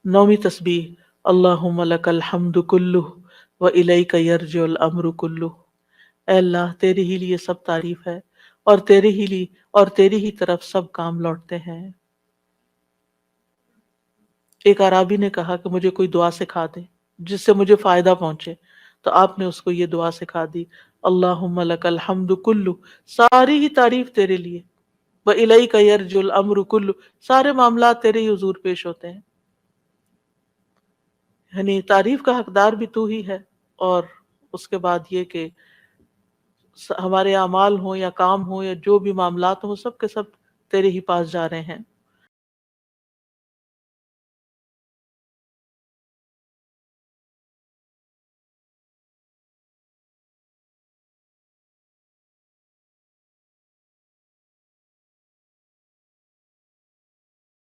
نومی تسبیح، اللہم لک الحمد کلہ و الیک یرجع الامر کلہ۔ اے اللہ تیرے ہی لیے سب تعریف ہے، اور تیری ہی طرف سب کام لوٹتے ہیں۔ ایک اعرابی نے کہا کہ مجھے کوئی دعا سکھا دے جس سے مجھے فائدہ پہنچے، تو آپ نے اس کو یہ دعا سکھا دی، اللہم لک الحمد کلہ، ساری ہی تعریف تیرے لیے، وَإِلَيْكَ يَرْجُ الْأَمْرُ كُلُّ، سارے معاملات تیرے ہی حضور پیش ہوتے ہیں۔ یعنی تعریف کا حقدار بھی تو ہی ہے، اور اس کے بعد یہ کہ ہمارے اعمال ہوں یا کام ہوں یا جو بھی معاملات ہوں، وہ سب کے سب تیرے ہی پاس جا رہے ہیں۔